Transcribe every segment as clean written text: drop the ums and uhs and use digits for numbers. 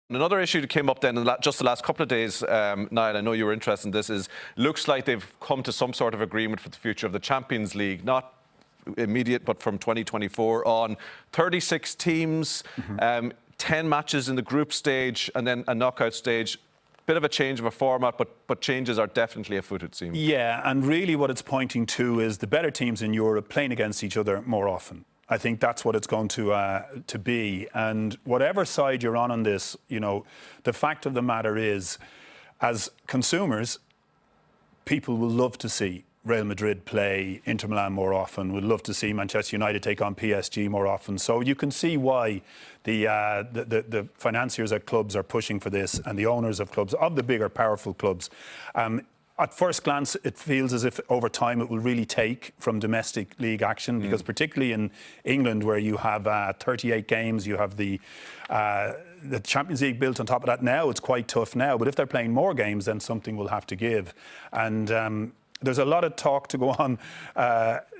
Another issue that came up then in just the last couple of days, Niall, I know you were interested in this, is looks like they've come to some sort of agreement for the future of the Champions League, not immediate, but from 2024 on. 36 teams, 10 matches in the group stage and then a knockout stage. Bit of a change of a format, but changes are definitely afoot, it seems. Yeah, and really what it's pointing to is the better teams in Europe playing against each other more often. I think that's what it's going to be. And whatever side you're on this, you know, the fact of the matter is, as consumers, people will love to see Real Madrid play Inter Milan more often, would love to see Manchester United take on PSG more often. So you can see why the financiers at clubs are pushing for this, and the owners of clubs, of the bigger, powerful clubs. At first glance, it feels as if over time it will really take from domestic league action, because particularly in England, where you have 38 games, you have the Champions League built on top of that. Now it's quite tough now, but if they're playing more games, then something will have to give. And there's a lot of talk to go on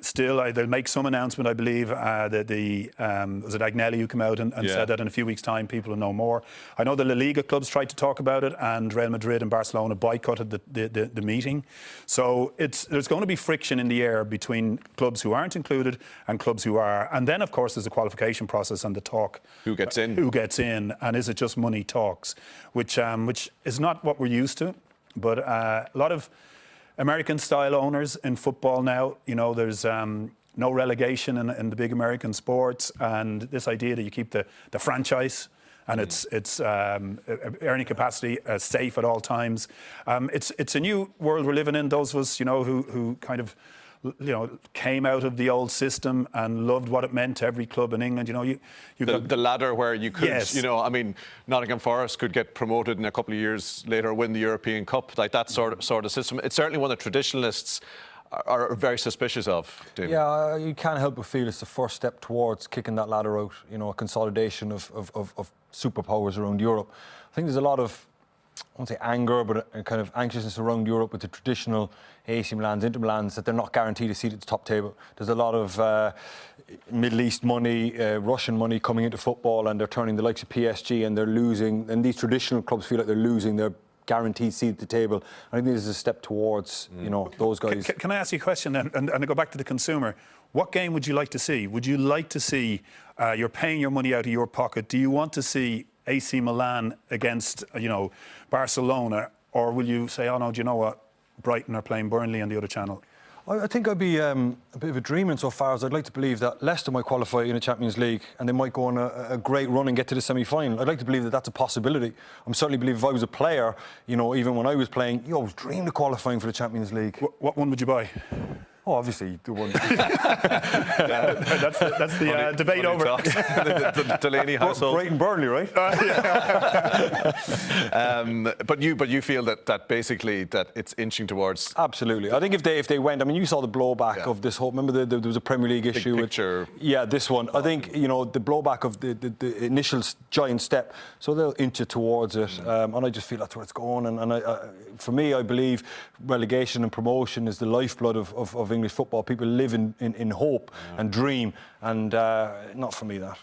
still. They'll make some announcement, I believe. Was it Agnelli who came out and said that in a few weeks' time people will know more. I know the La Liga clubs tried to talk about it, and Real Madrid and Barcelona boycotted the meeting. So there's going to be friction in the air between clubs who aren't included and clubs who are. And then, of course, there's a qualification process and the talk. Who gets in? Who gets in, and is it just money talks, which is not what we're used to. But a lot of American-style owners in football now, you know, there's no relegation in the big American sports, and this idea that you keep the franchise and its earning capacity safe at all times. It's a new world we're living in. Those of us, you know, who kind of, you know, came out of the old system and loved what it meant to every club in England. You know, the ladder where you could, yes. You know, I mean, Nottingham Forest could get promoted and a couple of years later win the European Cup, like that sort of system. It's certainly one that traditionalists are very suspicious of, Damien. Yeah, you can't help but feel it's the first step towards kicking that ladder out, you know, a consolidation of superpowers around Europe. I think there's a lot of, I won't say anger, but a kind of anxiousness around Europe with the traditional AC Milans, Inter Milans, that they're not guaranteed a seat at the top table. There's a lot of Middle East money, Russian money coming into football, and they're turning the likes of PSG, and they're losing, and these traditional clubs feel like they're losing their guaranteed seat at the table. I think this is a step towards, you know, those guys. Can I ask you a question then, and I go back to the consumer? What game would you like to see? Would you like to see, you're paying your money out of your pocket, do you want to see AC Milan against, you know, Barcelona, or will you say, oh no, do you know what, Brighton are playing Burnley on the other channel? I think I'd be a bit of a dream insofar as I'd like to believe that Leicester might qualify in the Champions League and they might go on a great run and get to the semi-final. I'd like to believe that that's a possibility. I'm certainly believe if I was a player, you know, even when I was playing, I was dreaming of qualifying for the Champions League. What one would you buy? Oh, obviously, the one. That's the debate over. the Delaney household. Brighton, Burnley, right? But you feel that basically that it's inching towards. Absolutely. I think if they went, I mean, you saw the blowback of this whole. Remember there was a Premier League issue. Big picture. This one. I think, you know, the blowback of the initial giant step. So they'll inch it towards it, and I just feel that's where it's going. And for me, I believe relegation and promotion is the lifeblood of English football. People live in hope and dream, and not for me that.